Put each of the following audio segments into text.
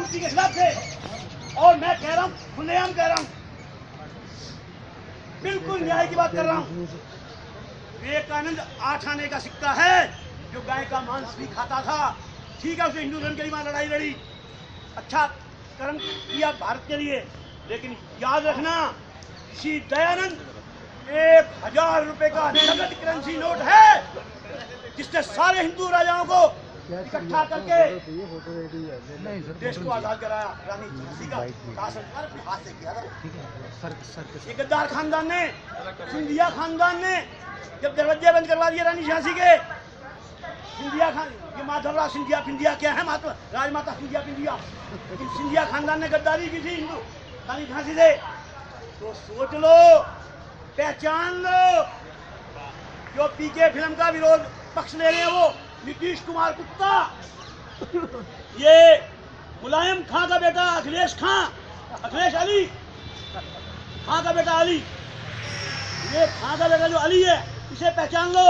पूर्ति के खिलाफ थे। और मैं कह रहा हूँ, खुलेआम कह रहा हूँ, बिल्कुल न्याय की बात कर रहा हूँ। विवेकानंद 8 आने का सिक्का है जो गाय का मांस भी खाता था। ठीक है, उसने हिंदू धर्म के लिए लड़ाई लड़ी, अच्छा कर्म किया भारत के लिए, लेकिन याद रखना श्री दयानंद 1000 रुपए का नगद करेंसी नोट है जिसने सारे हिंदू राजाओं को इकट्ठा करके देश को आजाद कराया। रानी झांसी का शासन अपने हाथ से किया था। ये गद्दार खानदान ने, सिंधिया खानदान ने जब दरवाजे बंद करवा दिए रानी झांसी के, सिंधिया खान, ये माधवराव सिंधिया पिंधिया क्या है, माता राजमाता सिंधिया पिंधिया, सिंधिया खानदान ने गद्दारी की थी हिंदू रानी झांसी से। तो सोच लो, पहचान लो, जो पीके फिल्म का विरोध पक्ष ले रहे हैं वो नीतीश कुमार कुत्ता, ये मुलायम खां का बेटा अखिलेश अली खां का बेटा अली, ये खां का बेटा जो अली है, इसे पहचान लो।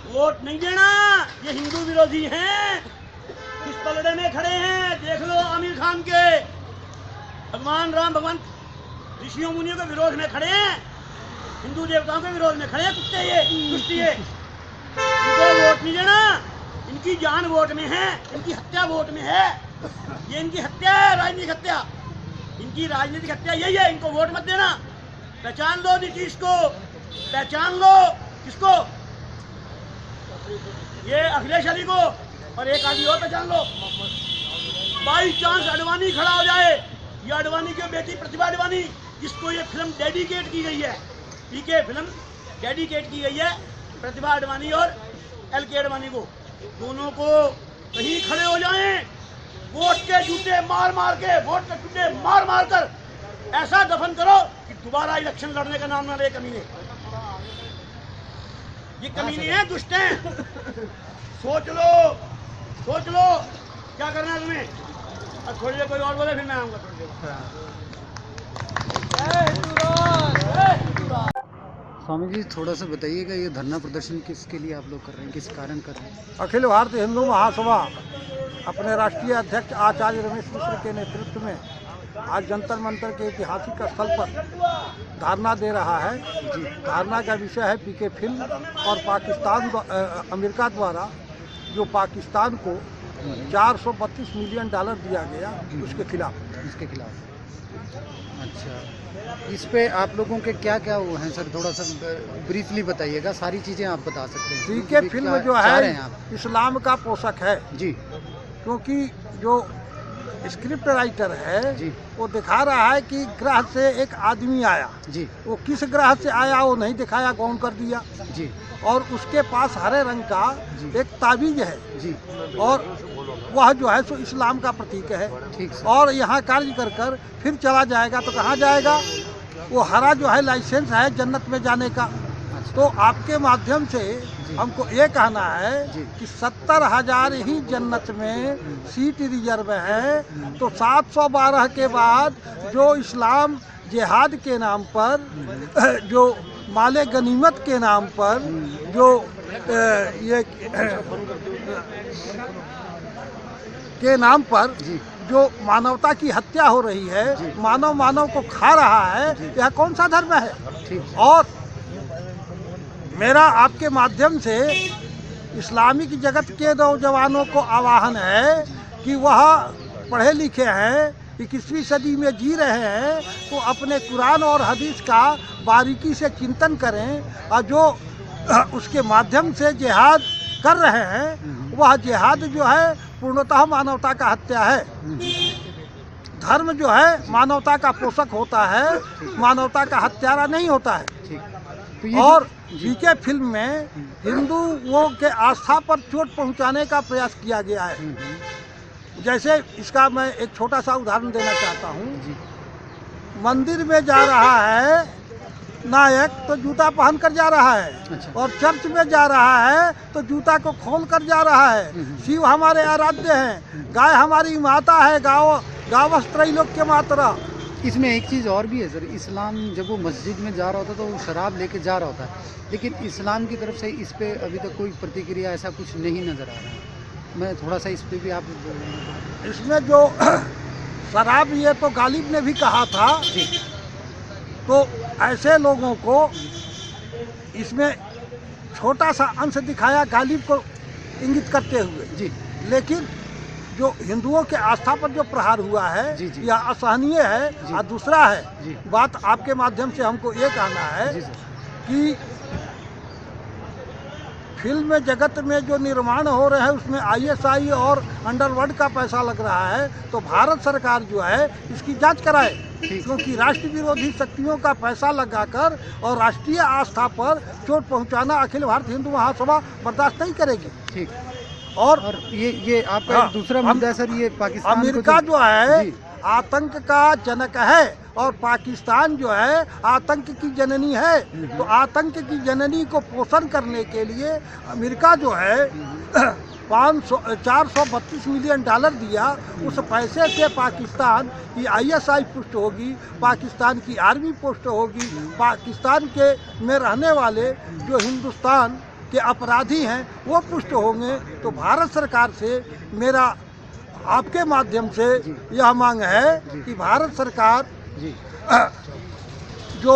वोट नहीं देना, ये हिंदू विरोधी हैं, किस पलड़े में खड़े हैं देख लो। आमिर खान के भगवान राम, भगवान ऋषियों मुनियों के विरोध में खड़े हैं, हिंदू देवताओं के विरोध में खड़े हैं कुत्ते, ये दुष्ट, ये इनको वोट नहीं देना। इनकी जान वोट में है, इनकी हत्या वोट में है, ये इनकी हत्या है, राजनीतिक हत्या, इनकी राजनीतिक हत्या यही है। इनको वोट मत देना, पहचान लो नीतीश को, पहचान लो किसको, ये अखिलेश अली को, और एक आदमी और पहचान लो। बाई चांस अडवाणी खड़ा हो जाए, ये अडवाणी की बेटी प्रतिभा अडवाणी, जिसको ये फिल्म डेडिकेट की गई है, पीके फिल्म डेडिकेट की गई है प्रतिभा अडवाणी और LK अडवाणी को, दोनों को कहीं खड़े हो जाएं, वोट के जूते मार मार के, वोट के जूते मार मार कर ऐसा दफन करो कि दोबारा इलेक्शन लड़ने का नाम ना ले कमीने। ये कमीने हैं, दुष्ट हैं। सोच लो क्या करना है तुम्हें। अब थोड़ी देर कोई और बोले, फिर मैं आऊंगा थोड़ी देर। स्वामी जी थोड़ा सा बताइएगा, ये धरना प्रदर्शन किसके लिए आप लोग कर रहे हैं, किस कारण कर रहे हैं? अखिल भारतीय हिंदू महासभा अपने राष्ट्रीय अध्यक्ष आचार्य रमेश मिश्र के नेतृत्व में आज जंतर मंतर के ऐतिहासिक स्थल पर धरना दे रहा है। धरना का विषय है पीके फिल्म और पाकिस्तान, अमेरिका द्वारा जो पाकिस्तान को $432 मिलियन दिया गया, उसके खिलाफ। अच्छा, इस पे आप लोगों के क्या क्या वो हैं सर, थोड़ा सा ब्रीफली बताइएगा, सारी चीज़ें आप बता सकते हैं। पीके फिल्म जो है इस्लाम का पोषक है जी, क्योंकि जो स्क्रिप्ट राइटर है जी, वो दिखा रहा है कि ग्रह से एक आदमी आया जी, वो किस ग्रह से आया वो नहीं दिखाया, गौन कर दिया जी, और उसके पास हरे रंग का एक ताबीज है जी, और वह जो है सो इस्लाम का प्रतीक है। ठीक सर। और यहाँ कार्य कर कर फिर चला जाएगा तो कहाँ जाएगा? वो हरा जो है लाइसेंस है जन्नत में जाने का। तो आपके माध्यम से हमको ये कहना है कि 70,000 ही जन्नत में सीट रिजर्व है, तो 712 के बाद जो इस्लाम जिहाद के नाम पर, जो माले गनीमत के नाम पर, जो ये के नाम पर जो मानवता की हत्या हो रही है, मानव को खा रहा है, यह कौन सा धर्म है? और मेरा आपके माध्यम से इस्लामिक जगत के नौजवानों को आह्वान है कि वह पढ़े लिखे हैं, 21वीं सदी में जी रहे हैं, तो अपने कुरान और हदीस का बारीकी से चिंतन करें और जो उसके माध्यम से जिहाद कर रहे हैं, वह जिहाद जो है पूर्णतः मानवता का हत्या है। धर्म जो है मानवता का पोषक होता है, मानवता का हत्यारा नहीं होता है। तो और पीके फिल्म में हिंदुओं के आस्था पर चोट पहुंचाने का प्रयास किया गया है। जैसे इसका मैं एक छोटा सा उदाहरण देना चाहता हूँ। मंदिर में जा रहा है नायक तो जूता पहन कर जा रहा है, और चर्च में जा रहा है तो जूता को खोल कर जा रहा है। शिव हमारे आराध्य हैं, गाय हमारी माता है, गावस्त्रैलोक्य मातरा। इसमें एक चीज़ और भी है सर, इस्लाम जब वो मस्जिद में जा रहा होता तो वो शराब लेके जा रहा होता है, लेकिन इस्लाम की तरफ से इस पे अभी तक कोई प्रतिक्रिया ऐसा कुछ नहीं नज़र आ रहा है। मैं थोड़ा सा इस पे भी आप इसमें जो शराब ये तो गालिब ने भी कहा था। जी तो ऐसे लोगों को इसमें छोटा सा अंश दिखाया गालिब को इंगित करते हुए। जी लेकिन जो हिंदुओं के आस्था पर जो प्रहार हुआ है जी, जी। यह असहनीय है। जी। और दूसरा है जी। बात आपके माध्यम से हमको ये कहना है जी सर। कि फिल्म जगत में जो निर्माण हो रहे हैं उसमें ISI और अंडरवर्ल्ड का पैसा लग रहा है, तो भारत सरकार जो है इसकी जांच कराए, क्योंकि राष्ट्र विरोधी शक्तियों का पैसा लगाकर और राष्ट्रीय आस्था पर चोट पहुंचाना अखिल भारतीय हिंदू महासभा बर्दाश्त नहीं करेगी। ठीक। और ये आपका हाँ, एक दूसरा मुद्दा है सर, ये पाकिस्तान को अमेरिका जो है जी। आतंक का जनक है और पाकिस्तान जो है आतंक की जननी है। तो आतंक की जननी को पोषण करने के लिए अमेरिका जो है 432 मिलियन डॉलर दिया। उस पैसे से पाकिस्तान की ISI पुष्ट होगी, पाकिस्तान की आर्मी पुष्ट होगी, पाकिस्तान के में रहने वाले जो हिंदुस्तान के अपराधी हैं वो पुष्ट होंगे। तो भारत सरकार से मेरा आपके माध्यम से यह मांग है कि भारत सरकार जी जो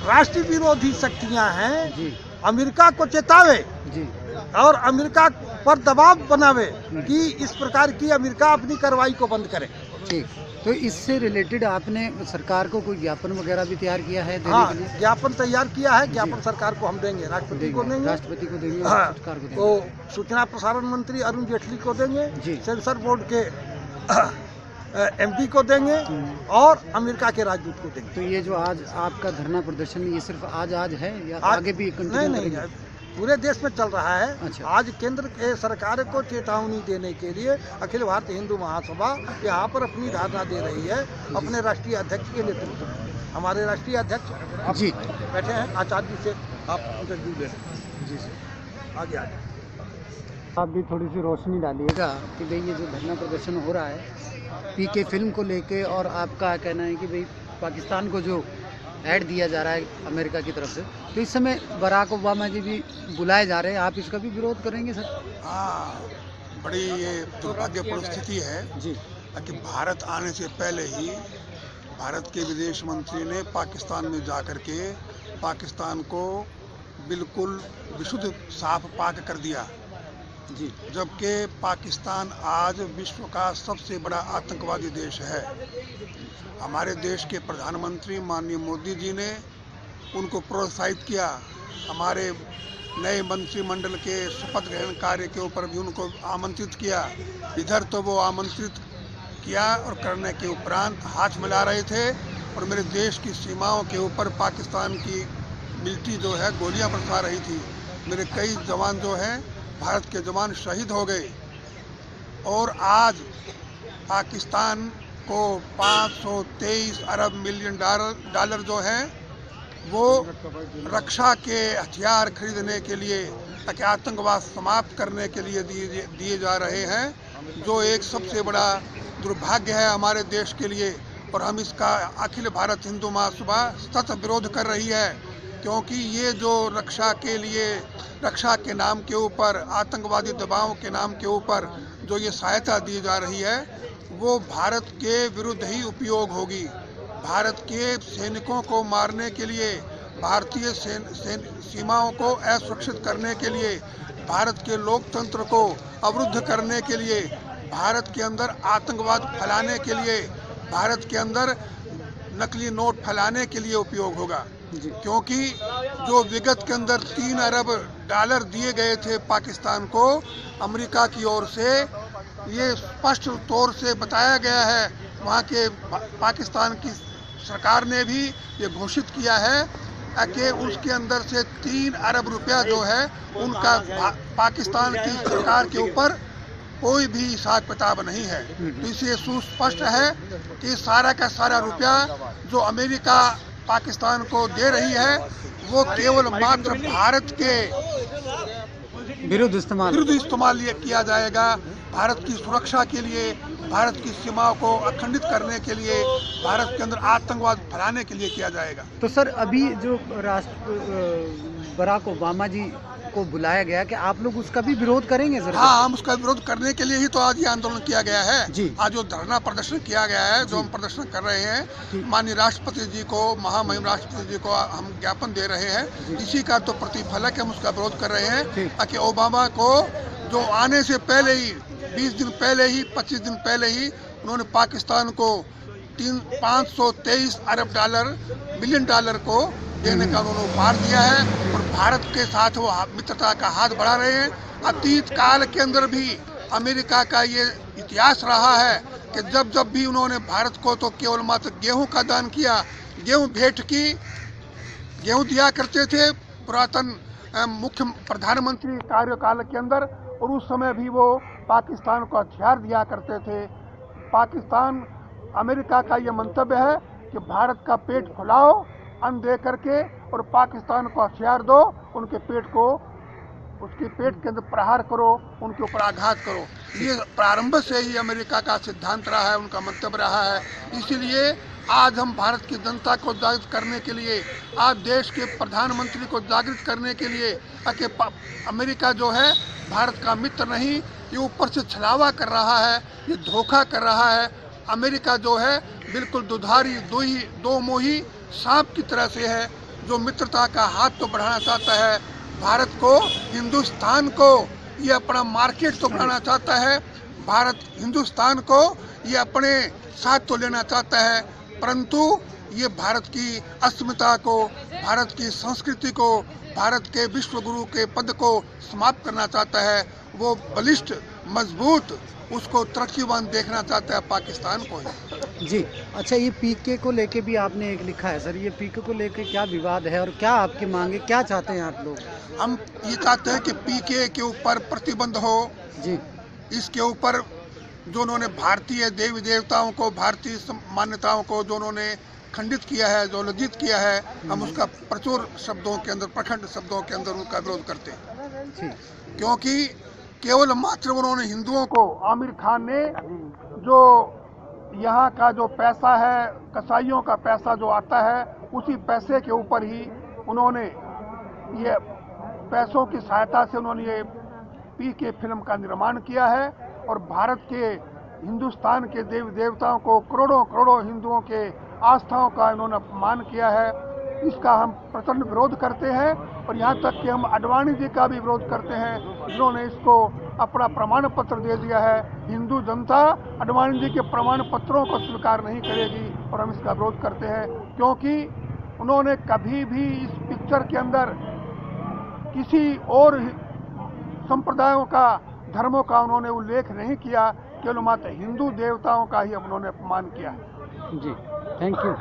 राष्ट्र विरोधी शक्तियां हैं जी अमेरिका को चेतावे जी और अमेरिका पर दबाव बनावे कि इस प्रकार की अमेरिका अपनी कार्रवाई को बंद करे। ठीक। तो इससे रिलेटेड आपने सरकार को कोई ज्ञापन वगैरह भी तैयार किया है देने हाँ, के लिए? ज्ञापन तैयार किया है। ज्ञापन सरकार को हम देंगे, राष्ट्रपति को देंगे, राष्ट्रपति को देंगे और हाँ, सरकार को देंगे। तो सूचना प्रसारण मंत्री अरुण जेटली को देंगे, जी। सेंसर बोर्ड के MD को देंगे और अमेरिका के राजदूत को देंगे। तो ये जो आज आपका धरना प्रदर्शन ये सिर्फ आज है या आगे भी कंटिन्यू नहीं, करेंगे? पूरे देश में चल रहा है। अच्छा। आज केंद्र के सरकार को चेतावनी देने के लिए अखिल भारतीय हिंदू महासभा यहाँ पर अपनी धारणा दे रही है अपने राष्ट्रीय अध्यक्ष के नेतृत्व में। हमारे राष्ट्रीय अध्यक्ष आप जी बैठे हैं, आचार्य जी से आप इंटरव्यू ले सकते हैं। जी सर। आगे आगे आप भी थोड़ी सी रोशनी डालिएगा कि भाई ये जो धरना प्रदर्शन हो रहा है PK फिल्म को लेके, और आपका कहना है कि भाई पाकिस्तान को जो ऐड दिया जा रहा है अमेरिका की तरफ से, तो इस समय बराक ओबामा जी भी बुलाए जा रहे हैं, आप इसका भी विरोध करेंगे सर? हाँ, बड़ी ये दुर्भाग्यपूर्ण स्थिति है जी कि भारत आने से पहले ही भारत के विदेश मंत्री ने पाकिस्तान में जाकर के पाकिस्तान को बिल्कुल विशुद्ध साफ पाक कर दिया, जी जबकि पाकिस्तान आज विश्व का सबसे बड़ा आतंकवादी देश है। हमारे देश के प्रधानमंत्री माननीय मोदी जी ने उनको प्रोत्साहित किया। हमारे नए मंत्रिमंडल के शपथ ग्रहण कार्य के ऊपर भी उनको आमंत्रित किया। इधर तो वो आमंत्रित किया और करने के उपरांत हाथ मिला रहे थे और मेरे देश की सीमाओं के ऊपर पाकिस्तान की मिलिट्री जो है गोलियां बरसा रही थी। मेरे कई जवान जो हैं भारत के जवान शहीद हो गए और आज पाकिस्तान को 523 अरब मिलियन डॉलर जो है वो रक्षा के हथियार खरीदने के लिए, ताकि आतंकवाद समाप्त करने के लिए दिए जा रहे हैं, जो एक सबसे बड़ा दुर्भाग्य है हमारे देश के लिए। और हम इसका अखिल भारत हिंदू महासभा सतत विरोध कर रही है, क्योंकि ये जो रक्षा के नाम के ऊपर, आतंकवादी दबाव के नाम के ऊपर जो ये सहायता दी जा रही है वो भारत के विरुद्ध ही उपयोग होगी। भारत के सैनिकों को मारने के लिए, भारतीय सीमाओं को असुरक्षित करने के लिए, भारत के लोकतंत्र को अवरुद्ध करने के लिए, भारत के अंदर आतंकवाद फैलाने के लिए, भारत के अंदर नकली नोट फैलाने के लिए उपयोग होगा। क्योंकि जो विगत के अंदर 3 अरब डॉलर दिए गए थे पाकिस्तान को अमेरिका की ओर से, ये स्पष्ट तौर से बताया गया है। वहाँ के पाकिस्तान की सरकार ने भी ये घोषित किया है कि उसके अंदर से 3 अरब रुपया जो है उनका पाकिस्तान की सरकार के ऊपर कोई भी हिसाब किताब नहीं है। तो इससे सुस्पष्ट है कि सारा का सारा रुपया जो अमेरिका पाकिस्तान को दे रही है वो केवल मात्र भारत के विरुद्ध इस्तेमाल किया जाएगा, भारत की सुरक्षा के लिए, भारत की सीमाओं को अखंडित करने के लिए, भारत के अंदर आतंकवाद फैलाने के लिए किया जाएगा। तो सर अभी जो बराक ओबामा जी को बुलाया गया कि आप लोग उसका भी विरोध करेंगे सर? हाँ, हम उसका विरोध करने के लिए ही तो आज ये आंदोलन किया गया है जी। आज जो धरना प्रदर्शन किया गया है, जो हम प्रदर्शन कर रहे हैं, माननीय राष्ट्रपति जी को, महामहिम राष्ट्रपति जी को हम ज्ञापन दे रहे हैं। इसी का तो प्रतिफल है कि हम उसका विरोध कर रहे हैं ताकि ओबामा को, जो आने से पहले ही 20 दिन पहले ही 25 दिन पहले ही उन्होंने पाकिस्तान को 523 अरब मिलियन डॉलर को देने का उन्होंने उपहार दिया है और भारत के साथ वो मित्रता का हाथ बढ़ा रहे हैं। अतीत काल के अंदर भी अमेरिका का ये इतिहास रहा है कि जब जब भी उन्होंने भारत को तो केवल मात्र गेहूं का दान किया, गेहूं भेंट की, गेहूं दिया करते थे पुरातन मुख्य प्रधानमंत्री कार्यकाल के अंदर, और उस समय भी वो पाकिस्तान को हथियार दिया करते थे। पाकिस्तान, अमेरिका का ये मंतव्य है कि भारत का पेट फुलाओ अन्न दे करके और पाकिस्तान को हथियार दो, उनके पेट को, उसके पेट के अंदर प्रहार करो, उनके ऊपर आघात करो। ये प्रारंभ से ही अमेरिका का सिद्धांत रहा है, उनका मंतव्य रहा है। इसीलिए आज हम भारत की जनता को जागृत करने के लिए, आज देश के प्रधानमंत्री को जागृत करने के लिए कि अमेरिका जो है भारत का मित्र नहीं, ये ऊपर से छलावा कर रहा है, ये धोखा कर रहा है। अमेरिका जो है बिल्कुल दुधारी दो मोही सांप की तरह से है, जो मित्रता का हाथ तो बढ़ाना चाहता है, भारत को, हिंदुस्तान को ये अपना मार्केट तो बनाना चाहता है, भारत हिंदुस्तान को ये अपने साथ तो लेना चाहता है, परंतु ये भारत की अस्मिता को, भारत की संस्कृति को, भारत के विश्व गुरु के पद को समाप्त करना चाहता है। वो बलिष्ठ, मजबूत, उसको तरक्कीवान देखना चाहता है पाकिस्तान को ही। जी, अच्छा, ये पीके को लेके भी आपने एक लिखा है सर, ये पीके को लेके क्या विवाद है और क्या आपकी मांगे, क्या चाहते हैं आप लोग? हम ये चाहते हैं कि पीके के ऊपर प्रतिबंध हो जी, इसके ऊपर जो उन्होंने भारतीय देवी देवताओं को, भारतीय मान्यताओं को जो उन्होंने खंडित किया है, जो लज्जित किया है, हम उसका प्रचुर शब्दों के अंदर, प्रखंड शब्दों के अंदर उनका विरोध करते हैं। क्योंकि केवल मात्र उन्होंने हिंदुओं को, आमिर खान ने जो यहाँ का जो पैसा है, कसाईयों का पैसा जो आता है, उसी पैसे के ऊपर ही उन्होंने ये पैसों की सहायता से उन्होंने ये पीके फिल्म का निर्माण किया है और भारत के, हिंदुस्तान के देवी देवताओं को, करोड़ों करोड़ों हिंदुओं के आस्थाओं का इन्होंने अपमान किया है। इसका हम प्रचंड विरोध करते हैं और यहाँ तक कि हम आडवाणी जी का भी विरोध करते हैं, जिन्होंने इसको अपना प्रमाण पत्र दे दिया है। हिंदू जनता आडवाणी जी के प्रमाण पत्रों को स्वीकार नहीं करेगी और हम इसका विरोध करते हैं, क्योंकि उन्होंने कभी भी इस पिक्चर के अंदर किसी और संप्रदायों का, धर्मों का उन्होंने उल्लेख नहीं किया, केवल मात्र हिंदू देवताओं का ही उन्होंने अपमान किया है। जी, थैंक यू।